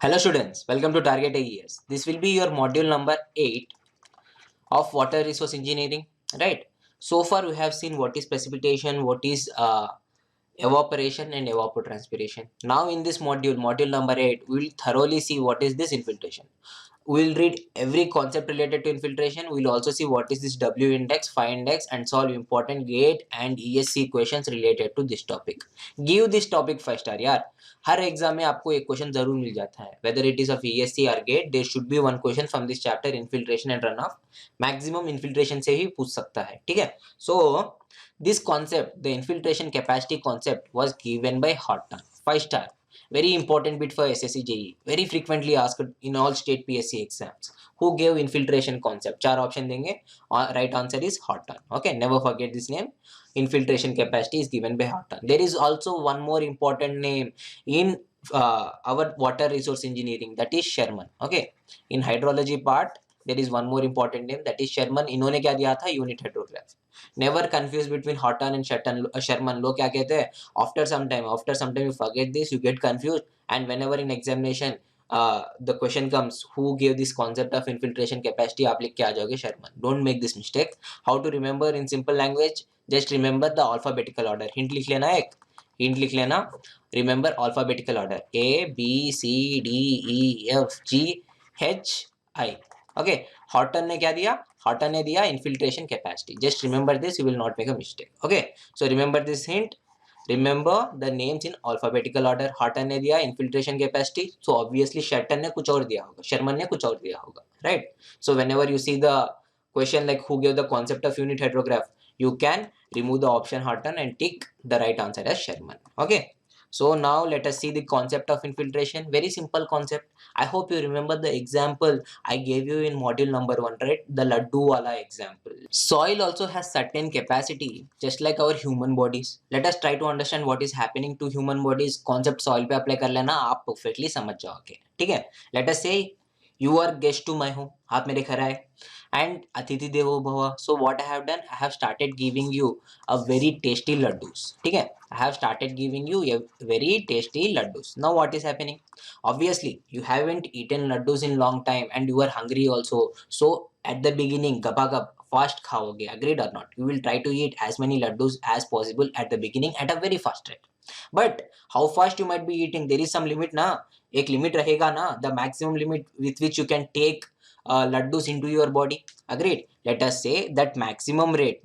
Hello students, welcome to Target IES. This will be your module number 8 of water resource engineering, right? So far we have seen what is precipitation, what is evaporation and evapotranspiration. Now in this module number 8, we will thoroughly see what is this infiltration. We will read every concept related to infiltration. We will also see what is this W index, phi index and solve important GATE and ESC questions related to this topic. Give this topic 5 star यार. हर exam में आपको एक question जरूर मिल जाता है. Whether it is of ESC or GATE, there should be one question from this chapter infiltration and runoff. Maximum infiltration से ही पूछ सकता है. ठीक है. So this concept, the infiltration capacity concept, was given by Horton. 5 star. Very important bit for SSC JE. Very frequently asked in all state PSC exams. Who gave infiltration concept? 4 option देंगे. Right answer is Horton. Okay, never forget this name. Infiltration capacity is given by Horton. There is also one more important name in our water resource engineering, that is Sherman. Okay, in hydrology part there is one more important name, that is Sherman. इन्होंने क्या दिया था? Unit hydrograph. Never confuse between Horton and Sherman. लोग क्या कहते हैं? After some time you forget this, you get confused, and whenever in examination the question comes, who gave this concept of infiltration capacity, आप लिख के आ जाओगे Sherman. Don't make this mistake. How to remember in simple language? Just remember the alphabetical order. Hint लिख लेना एक. Hint लिख लेना. Remember alphabetical order. A, B, C, D, E, F, G, H, I. Okay. Horton ने क्या दिया? Horton ने दिया infiltration capacity. Just remember this. You will not make a mistake. Okay. So remember this hint. Remember the names in alphabetical order. Horton ने दिया infiltration capacity. So obviously Sherman ने कुछ और दिया होगा. Sherman ने कुछ और दिया होगा. Right. So whenever you see the question like who gave the concept of unit hydrograph, you can remove the option Horton and tick the right answer as Sherman. Okay. So now let us see the concept of infiltration. Very simple concept. I hope you remember the example I gave you in module number 1, right? The laddu wala example. Soil also has certain capacity, just like our human bodies. Let us try to understand what is happening to human bodies. Concept soil पे apply कर लेना, आप perfectly समझ जाओगे. ठीक है? Let us say you are guest to my home. आप मेरे घर आए. And Atiti Devo Bhava. So what I have done, I have started giving you a very tasty laddus. Okay, I have started giving you a very tasty laddus. Now what is happening? Obviously, you haven't eaten laddus in long time and you are hungry also. So at the beginning, gabagab, fast khaoge. Agreed or not? You will try to eat as many laddus as possible at the beginning at a very fast rate. But how fast you might be eating, there is some limit na. एक limit रहेगा ना. The maximum limit with which you can take laddus into your body. Agreed. Let us say that maximum rate,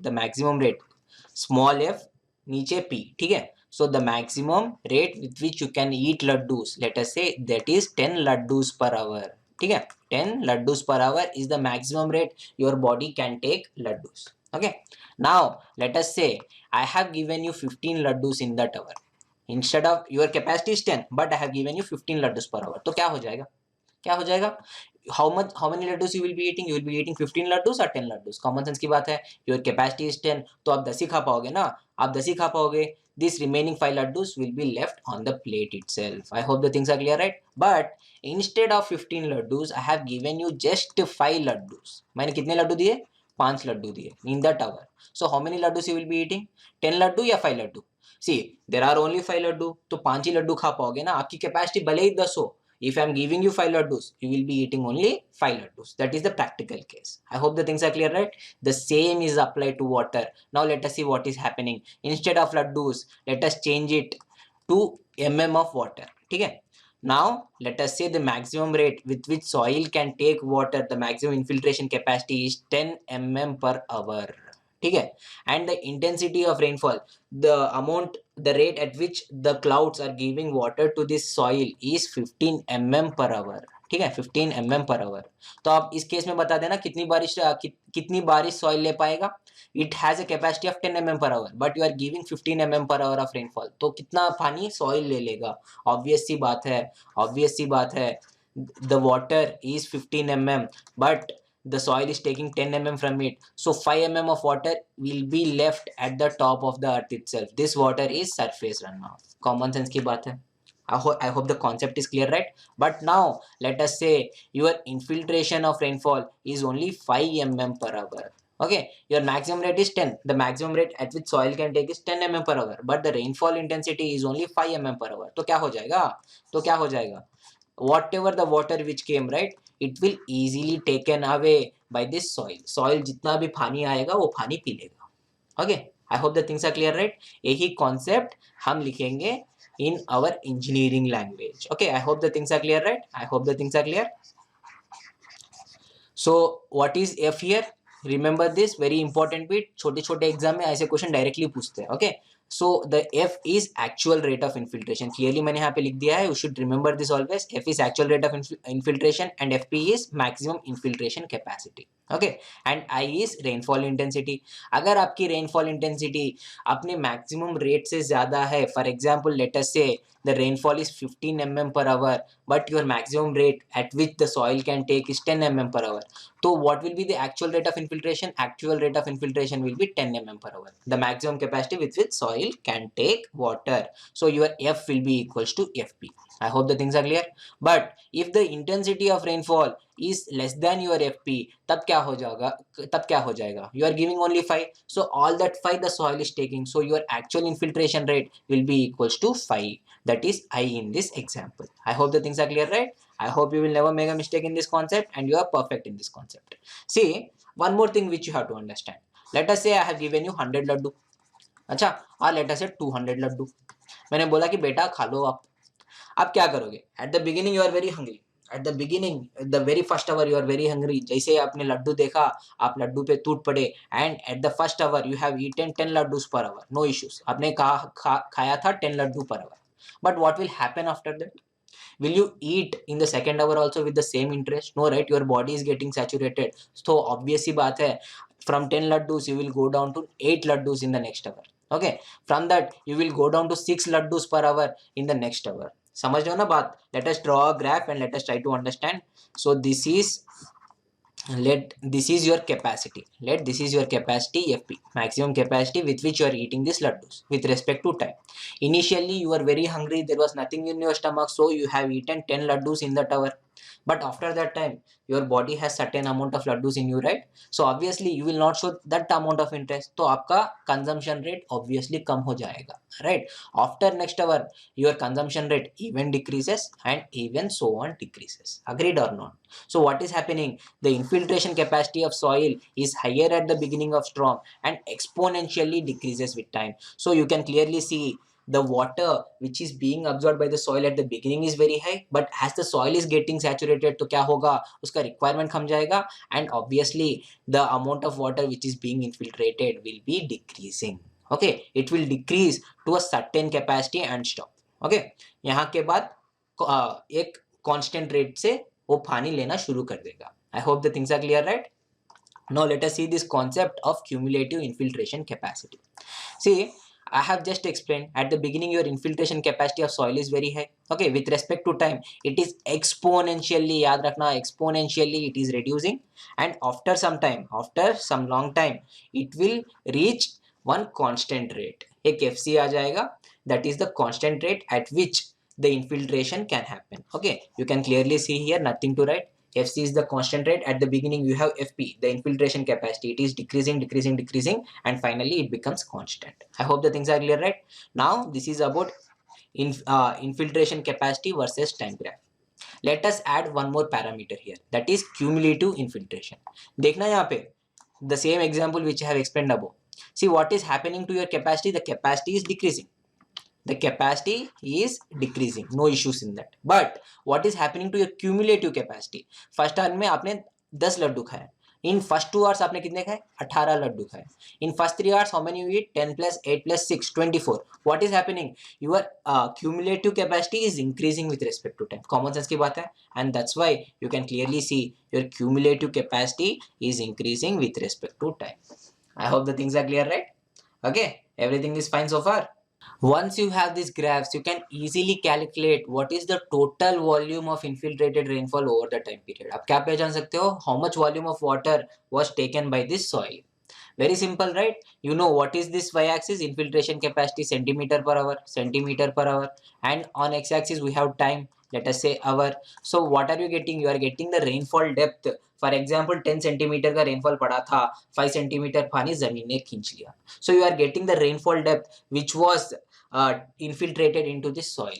small f नीचे p. ठीक है. So the maximum rate with which you can eat laddus, let us say that is 10 laddus per hour. ठीक है. 10 laddus per hour is the maximum rate your body can take laddus. Okay. Now let us say I have given you 15 laddus in that hour. Instead of your capacity is 10, but I have given you 15 laddus per hour. तो क्या हो जाएगा? क्या हो जाएगा? How many laddus you will be eating? You will be eating 15 laddus or 10 laddus. Common sense की बात है. Your capacity is 10, तो आप 10 ही खा पाओगे ना. आप 10 ही खा पाओगे. This remaining 5 laddus will be left on the plate itself. I hope the things are clear, right? But instead of 15 laddus, I have given you just 5 laddus. मैंने कितने लड्डू दिए? 5 लड्डू दिए in that hour. So how many laddus you will be eating? 10 Laddu या 5 Laddu? See, there are only 5 Laddu, तो 5 ही लड्डू खा पाओगे ना. आपकी कैपेसिटी भले ही 10 हो. If I am giving you 5 laddus, you will be eating only 5 laddus. That is the practical case. I hope the things are clear, right? The same is applied to water. Now let us see what is happening. Instead of laddus, let us change it to mm of water. Okay? Now let us say the maximum rate with which soil can take water, the maximum infiltration capacity is 10 mm per hour. Okay? And the intensity of rainfall, the rate at which the clouds are giving water to this soil is 15 mm per hour. ठीक है, 15 mm per hour. तो आप इस case में बता देना कितनी बारिश सॉइल ले पाएगा. It has a capacity of 10 mm per hour, but you are giving 15 mm per hour of rainfall. तो कितना पानी सॉइल ले लेगा? obvious सी बात है. The water is 15 mm, but the soil is taking 10 mm from it, so 5 mm of water will be left at the top of the earth itself. This water is surface runoff. Common sense की बात है. I hope the concept is clear, right? But now let us say your infiltration of rainfall is only 5 mm per hour. Okay, your maximum rate is 10. The maximum rate at which soil can take is 10 mm per hour, but the rainfall intensity is only 5 mm per hour. तो क्या हो जाएगा? whatever the water which came, right, it will easily taken away by this soil जितना भी पानी आएगा वो पानी पी लेगा. Okay, I hope the things are clear, right? यही concept हम लिखेंगे in our engineering language. Okay, I hope the things are clear, right? I hope the things are clear. So what is F here? Remember this very important bit. छोटे छोटे exam में ऐसे question directly पूछते हैं. Okay, so the F is actual rate of infiltration. Clearly मैंने यहाँ पे लिख दिया है. You should remember this always. F is actual rate of infiltration and FP is maximum infiltration capacity. Okay, and I is rainfall intensity. अगर आपकी rainfall intensity अपने maximum rate से ज़्यादा है, for example let us say the rainfall is 15 mm per hour, but your maximum rate at which the soil can take is 10 mm per hour. So what will be the actual rate of infiltration? Actual rate of infiltration will be 10 mm per hour. The maximum capacity with which soil can take water. So your F will be equals to FP. I hope the things are clear. But if the intensity of rainfall is less than your FP, तब क्या हो जाएगा? तब क्या हो जाएगा? You are giving only 5. So all that 5 the soil is taking. So your actual infiltration rate will be equals to 5. That is I in this example. I hope the things are clear, right? I hope you will never make a mistake in this concept and you are perfect in this concept. See, one more thing which you have to understand. Let us say I have given you 100 laddu. अच्छा, और let us say 200 Laddu. मैंने बोला कि बेटा खा लो आप क्या करोगे? At the beginning you are very hungry. At the beginning, the very first hour you are very hungry. जैसे आपने लड्डू देखा, आप लड्डू पे टूट पड़े and at the first hour you have eaten 10 laddus per hour. No issues. आपने खाया था 10 Laddu per hour. But what will happen after that? Will you eat in the second hour also with the same interest? No, right? Your body is getting saturated. So obviously बात है, from 10 laddus you will go down to 8 laddus in the next hour. Okay, from that you will go down to 6 laddus per hour in the next hour. समझ रहे हो ना बात? Let us draw a graph and let us try to understand. So this is this is your capacity. This is your capacity FP, maximum capacity with which you are eating these laddus with respect to time. Initially you are very hungry, there was nothing in your stomach, so you have eaten 10 laddus in that hour. But after that time your body has certain amount of laddus in you, right? So obviously you will not show that amount of interest, तो आपका consumption rate obviously कम हो जाएगा, right? After next hour your consumption rate even decreases and even so on decreases. Agreed or not? So what is happening? The infiltration capacity of soil is higher at the beginning of storm and exponentially decreases with time. So you can clearly see the water which is being absorbed by the soil at the beginning is very high, but as the soil is getting saturated तो क्या होगा? उसका requirement कम जाएगा and obviously the amount of water which is being infiltrated will be decreasing. Okay, it will decrease to a certain capacity and stop. Okay, यहाँ के बाद एक constant rate से वो पानी लेना शुरू कर देगा. I hope the things are clear, right? Now let us see this concept of cumulative infiltration capacity. See, I have just explained at the beginning your infiltration capacity of soil is very high. Okay, with respect to time, it is exponentially, याद रखना, exponentially it is reducing, and after some time, after some long time, it will reach one constant rate. एक FC आ जाएगा, that is the constant rate at which the infiltration can happen. Okay, you can clearly see here, nothing to write. FC is the constant rate. At the beginning you have FP, the infiltration capacity. It is decreasing, decreasing, decreasing, and finally it becomes constant. I hope the things are clear, right? Now this is about infiltration capacity versus time graph. Let us add one more parameter here, that is cumulative infiltration. देखना यहाँ पे the same example which I have explained above. See what is happening to your capacity. The capacity is decreasing. The capacity is decreasing, no issues in that. But what is happening to your cumulative capacity? First hour में आपने 10 लड्डू खाए. In first 2 hours आपने कितने खाए? 18 लड्डू खाए. In first 3 hours how many you eat? 10 plus 8 plus 6, 24. What is happening? Your cumulative capacity is increasing with respect to time. Common sense की बात है. And that's why you can clearly see your cumulative capacity is increasing with respect to time. I hope the things are clear, right? Okay, everything is fine so far. Once you have these graphs, you can easily calculate what is the total volume of infiltrated rainfall over the time period. आप क्या पहचान सकते हो? How much volume of water was taken by this soil? Very simple, right? You know what is this y-axis? Infiltration capacity centimeter per hour, and on x-axis we have time. Let us say hour. So what are you getting? You are getting the rainfall depth. For example, 10 centimeter का rainfall पड़ा था, 5 centimeter पानी जमीन ने खींच लिया. So you are getting the rainfall depth which was infiltrated into this soil.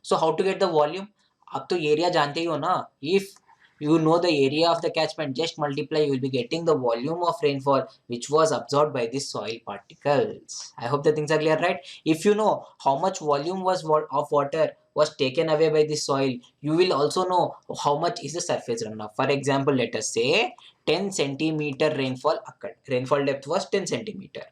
So how to get the volume? अब तो एरिया जानते ही हो ना, if you know the area of the catchment, just multiply, you will be getting the volume of rainfall which was absorbed by the soil particles. I hope the things are clear, right? If you know how much volume was of water was taken away by the soil, you will also know how much is the surface runoff. For example, let us say 10 centimeter rainfall occurred, rainfall depth was 10 centimeter,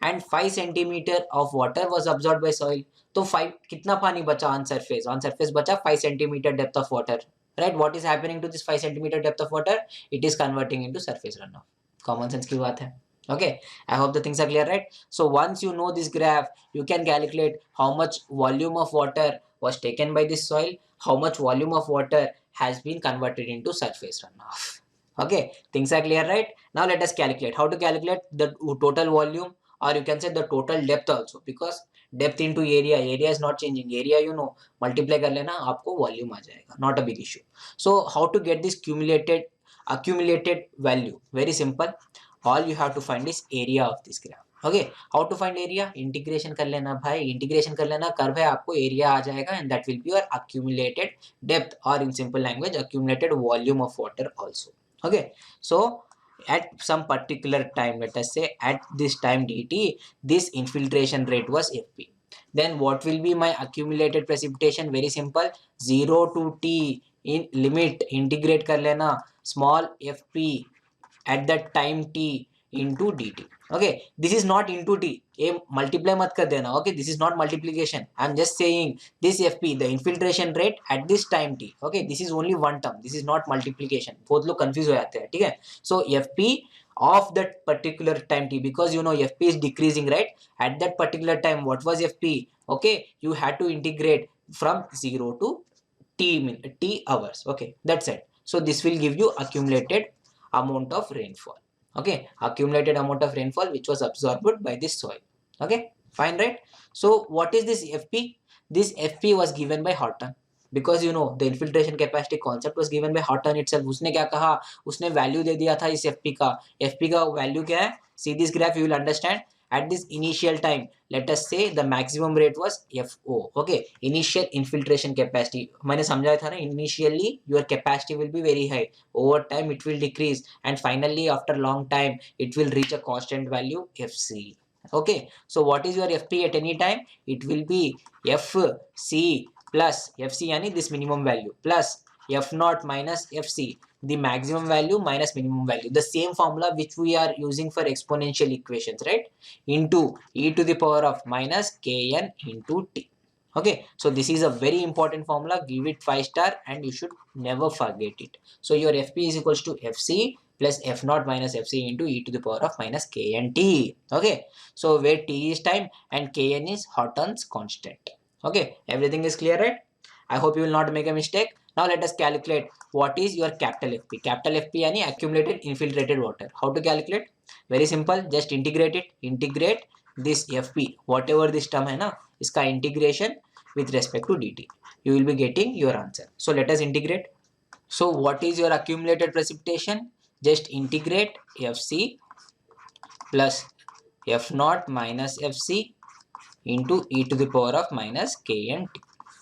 and 5 centimeter of water was absorbed by soil. तो 5 कितना पानी बचा on surface बचा 5 centimeter depth of water, right? What is happening to this 5 centimeter depth of water? It is converting into surface runoff. Common sense की बात है. Okay, I hope the things are clear, right? So once you know this graph, you can calculate how much volume of water was taken by this soil, how much volume of water has been converted into surface runoff. Okay, things are clear, right? Now let us calculate. How to calculate the total volume, or you can say the total depth also, because depth into area is not changing. Area, you know, multiply कर लेना, आपको volume आ जाएगा. Not a big issue. So how to get this accumulated value? Very simple. All you have to find is area of this graph. Okay, how to find area? Integration कर लेना भाई, integration कर लेना, curve है, आपको area आ जाएगा, and that will be your accumulated depth, or in simple language, accumulated volume of water also. Okay, so at some particular time, let us say at this time dt, this infiltration rate was fp. Then what will be my accumulated precipitation? Very simple, 0 to t in limit, integrate कर लेना, small fp at that time t into dt. Okay, this is not into t, ये multiply मत कर देना. Okay, this is not multiplication, I am just saying this fp, the infiltration rate at this time t. Okay, this is only one term, this is not multiplication. बहुत लोग confuse हो जाते हैं, ठीक है? So fp of that particular time t, because you know fp is decreasing, right? At that particular time, what was fp? Okay, you had to integrate from 0 to t hours. Okay, that's it. So this will give you accumulated amount of rainfall. Okay, accumulated amount of rainfall which was absorbed by this soil. Okay, fine, right? So what is this fp? This fp was given by Horton, because you know the infiltration capacity concept was given by Horton itself. उसने क्या कहा? उसने value दे दिया था इस fp का. fp का value क्या है? See this graph, you will understand. At this initial time, let us say the maximum rate was FO. Okay, initial infiltration capacity. मैंने समझाया था ना, initially your capacity will be very high. Over time it will decrease, and finally after long time it will reach a constant value FC. Okay, so what is your FP at any time? It will be FC plus FC यानी this minimum value plus F naught minus FC, the maximum value minus minimum value, the same formula which we are using for exponential equations, right? Into e to the power of minus kn into t. Okay, so this is a very important formula. Give it 5 star and you should never forget it. So your fp is equals to fc plus f naught minus fc into e to the power of minus kn t. Okay, so where t is time and kn is Horton's constant. Okay, everything is clear, right? I hope you will not make a mistake. Now let us calculate what is your capital FP. Capital FP यानी accumulated infiltrated water. How to calculate? Very simple. Just integrate it. Integrate this FP. Whatever this term है ना, इसका integration with respect to dt. You will be getting your answer. So let us integrate. So what is your accumulated precipitation? Just integrate FC plus F naught minus FC into e to the power of minus kn t.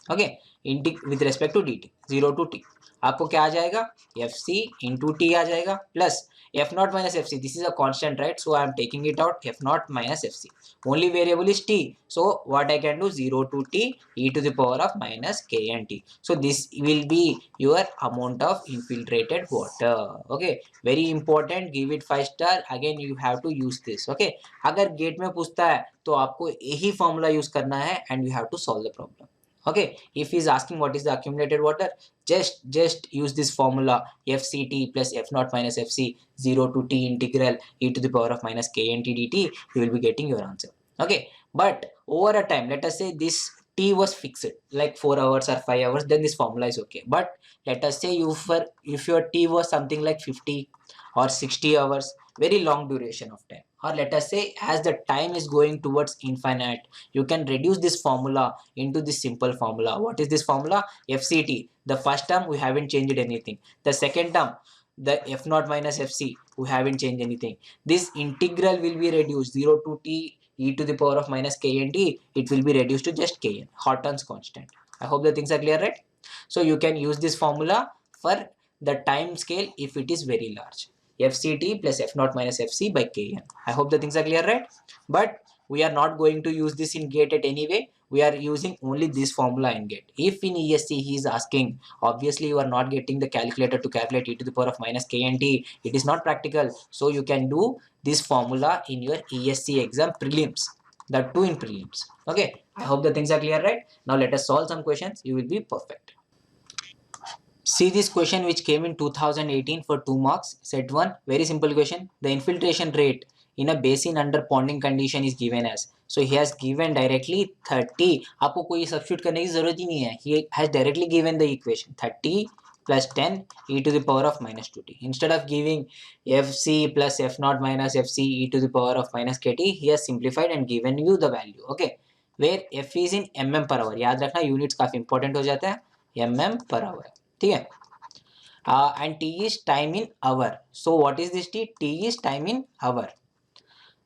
Okay, with respect to dt 0 to t, आपको क्या आ जाएगा? fc into t आ जाएगा plus f naught minus fc. This is a constant, right? So I am taking it out. F naught minus fc, only variable is t, so what I can do, 0 to t e to the power of minus kn t. So this will be your amount of infiltrated water. Okay, very important. Give it 5 star. Again you have to use this. Okay, अगर gate में पूछता है तो आपको यही formula use करना है and you have to solve the problem. Okay, if he is asking what is the accumulated water, just use this formula fct plus f naught minus fc 0 to t integral e to the power of minus kn t dt. You will be getting your answer. Okay, but over a time, let us say this t was fixed like 4 hours or 5 hours, then this formula is okay. But let us say if your t was something like 50 or 60 hours, very long duration of time, or let us say as the time is going towards infinite, you can reduce this formula into this simple formula. What is this formula? fct. The first term we haven't changed anything. The second term, the f naught minus fc, we haven't changed anything. This integral will be reduced 0 to t e to the power of minus kn t. It will be reduced to just kn, Horton's constant. I hope the things are clear, right? So you can use this formula for the time scale if it is very large. FCT plus F0 minus FC by Kn. I hope the things are clear, right? But we are not going to use this in GATE at any way. We are using only this formula in GATE. If in ESC he is asking, obviously you are not getting the calculator to calculate e to the power of minus KNT. It is not practical. So you can do this formula in your ESC exam prelims. That too in prelims. Okay. I hope the things are clear, right? Now let us solve some questions. You will be perfect. See this question which came in 2018 for 2 marks. Set 1, very simple question. The infiltration rate in a basin under ponding condition is given as. So he has given directly 30. आपको कोई substitute करने की जरूरत ही नहीं है. He has directly given the equation 30 plus 10 e to the power of minus 2t. Instead of giving fc plus f0 minus fc e to the power of minus kt, he has simplified and given you the value. Okay, where f is in mm per hour. याद रखना units काफी important हो जाता है. mm per hour. ठीक है. And t is time in hour. So what is this t? T is time in hour.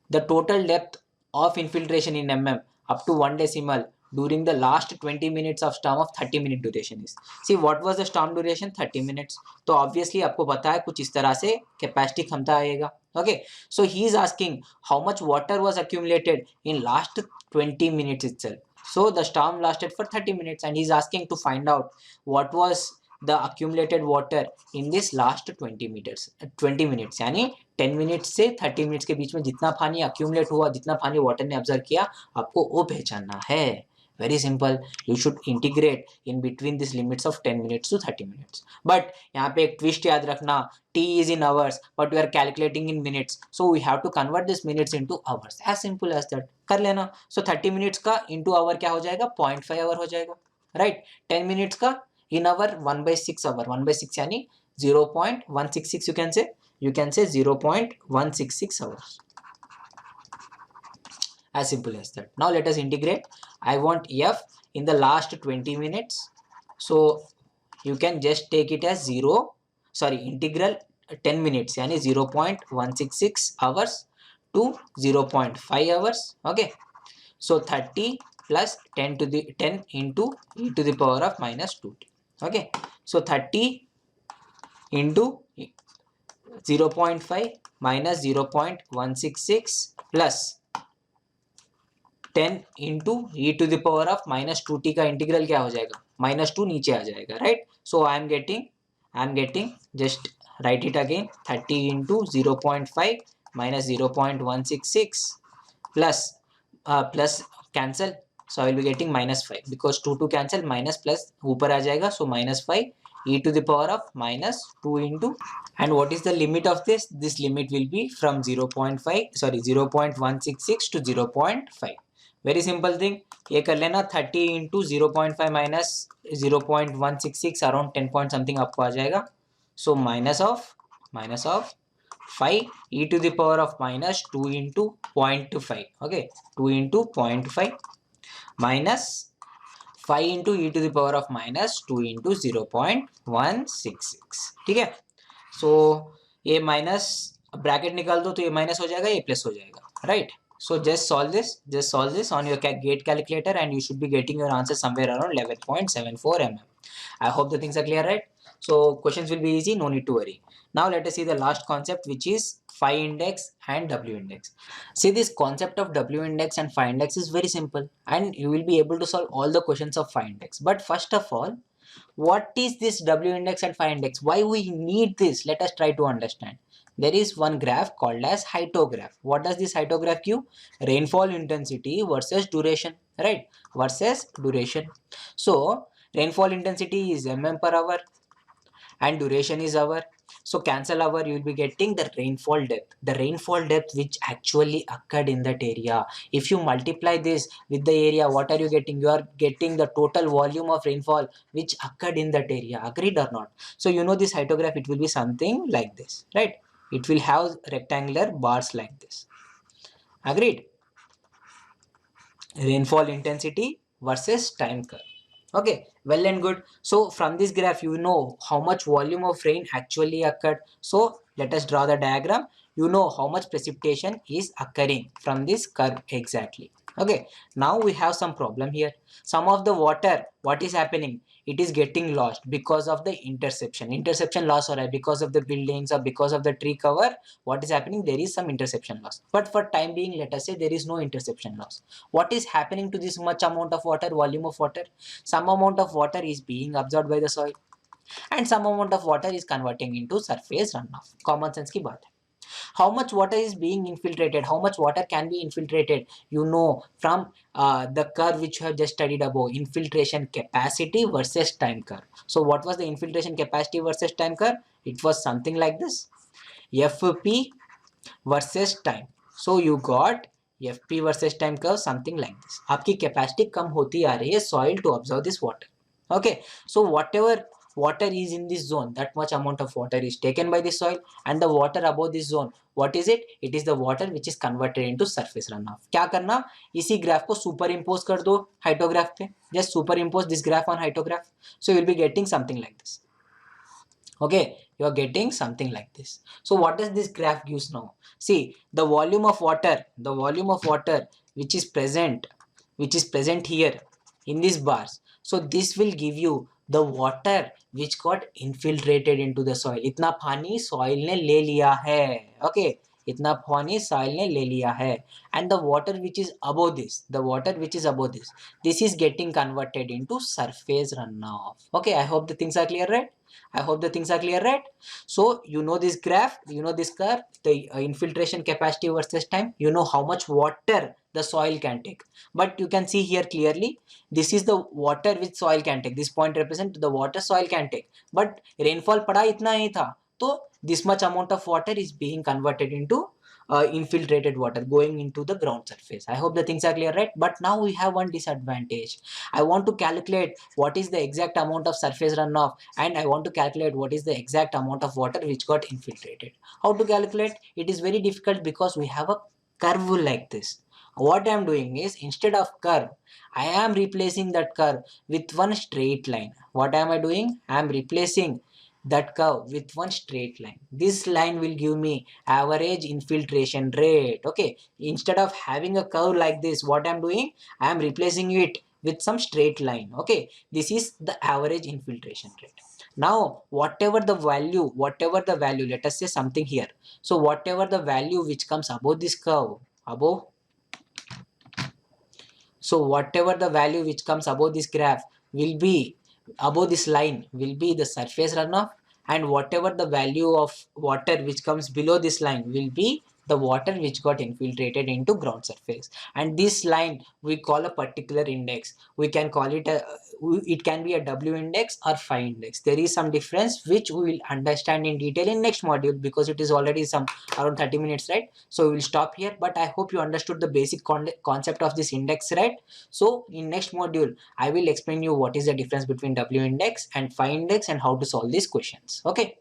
The total depth of infiltration in mm up to 1 decimal during the last 20 minutes of storm of 30-minute duration is. See, what was the storm duration? 30 minutes. तो obviously आपको पता है कुछ इस तरह से capacity क्षमता आएगा. Okay, so he is asking how much water was accumulated in last 20 minutes itself. So the storm lasted for 30 minutes and he is asking to find out what was the accumulated water in this last 20 minutes यानी 10 minutes से 30 minutes के बीच में जितना पानी accumulate हुआ, जितना पानी water ने ऑब्जर्व किया, आपको वो पहचानना है. Very simple. You should integrate in between these limits of 10 minutes to 30 minutes. But यहाँ पे एक twist याद रखना, t is in hours, but we are calculating in minutes. So we have to convert this minutes into hours. As simple as that. कर लेना. So 30 minutes का into hour क्या हो जाएगा? 0.5 hour हो जाएगा. Right? 10 minutes का in hour 1/6 hour. 1/6 यानी 0.166 you can say 0.166 hours. As simple as that. Now let us integrate. I want f in the last 20 minutes. So you can just take it as integral 10 minutes yani 0.166 hours to 0.5 hours. Okay. So 30 plus 10 into e to the power of minus 2t. Okay. So 30 into 0.5 minus 0.166 plus 10 into e to the power of minus 2t का integral क्या हो जाएगा? -2 नीचे आ जाएगा, right? So I am getting just write it again 30 into 0.5 minus 0.166 plus cancel. So I will be getting -5 because 2 cancel, minus plus ऊपर आ जाएगा. So -5 e to the power of minus 2 into, and what is the limit of this? This limit will be from 0.166 to 0.5. Very simple thing. ये कर लेना 30 into 0.5 minus 0.166 around 10 point something आपको आ जाएगा. So minus of 5 e to the power of minus 2 into 0.5. Okay, 2 into 0.5 minus 5 into e to the power of minus 2 into 0.166. ठीक है. So ये minus bracket निकाल दो तो ये माइनस हो जाएगा, ये प्लस हो जाएगा, right? So just solve this on your gate calculator and you should be getting your answer somewhere around 11.74 mm. I hope the things are clear, right? So questions will be easy, no need to worry. Now let us see the last concept, which is phi index and W index. See, this concept of W index and phi index is very simple and you will be able to solve all the questions of phi index. But first of all, what is this W index and phi index? Why we need this? Let us try to understand. There is one graph called as hydrograph. What does this hydrograph give? Rainfall intensity versus duration, right? Versus duration. So rainfall intensity is mm per hour and duration is hour. So cancel hour, you will be getting the rainfall depth. The rainfall depth which actually occurred in that area. If you multiply this with the area, what are you getting? You are getting the total volume of rainfall which occurred in that area. Agreed or not? So you know this hydrograph, it will be something like this, right? It will have rectangular bars like this. Agreed? Rainfall intensity versus time curve. Okay, well and good. So from this graph, you know how much volume of rain actually occurred. So let us draw the diagram. You know how much precipitation is occurring from this curve exactly. Okay, now we have some problem here. Some of the water, what is happening? it is getting lost because of the interception loss, or because of the buildings or because of the tree cover. What is happening? There is some interception loss, but for time being, let us say there is no interception loss. What is happening to this much amount of water, volume of water? Some amount of water is being absorbed by the soil and some amount of water is converting into surface runoff. Common sense की बात है. How much water is being infiltrated, how much water can be infiltrated, you know, from the curve which you have just studied above, infiltration capacity versus time curve. So what was the infiltration capacity versus time curve? It was something like this, FP versus time. So you got FP versus time curve something like this. आपकी capacity कम होती आ रही है soil to absorb this water. Okay, so whatever water is in this zone, that much amount of water is taken by the soil, and the water above this zone, what is it? It is the water which is converted into surface runoff. क्या करना? इसी graph को superimpose कर दो hydrograph पे. Just superimpose this graph on hydrograph. So you will be getting something like this. Okay, you are getting something like this. So what does this graph gives now? See, the volume of water which is present here in these bars. So this will give you the water which got infiltrated into the soil. इतना पानी soil ने ले लिया है. Okay, इतना पानी soil ने ले लिया है. And the water which is above this, this is getting converted into surface runoff. Okay, I hope the things are clear, right? So you know this graph, you know this curve, the infiltration capacity versus time, you know how much water the soil can take. But you can see here clearly, this is the water which soil can take. This point represents the water soil can take. But rainfall pada itna nahi tha. So this much amount of water is being converted into infiltrated water going into the ground surface. I hope the things are clear, right? But now we have one disadvantage. I want to calculate what is the exact amount of surface runoff, and I want to calculate what is the exact amount of water which got infiltrated. How to calculate? It is very difficult because we have a curve like this. What I am doing is, instead of curve, I am replacing that curve with one straight line. What am I doing? I am replacing that curve with one straight line. This line will give me average infiltration rate. Okay, instead of having a curve like this, what I'm doing, I am replacing it with some straight line. Okay, this is the average infiltration rate. Now whatever the value, let us say something here. So whatever the value which comes above this curve, so whatever the value which comes above this graph will be, above this line will be the surface runoff, and whatever the value of water which comes below this line will be the water which got infiltrated into ground surface. And this line we call a particular index. We can call it it can be a W index or phi index. There is some difference which we will understand in detail in next module, because it is already some around 30 minutes, right? So we will stop here, but I hope you understood the basic concept of this index, right? So in next module I will explain you what is the difference between W index and phi index and how to solve these questions. Okay.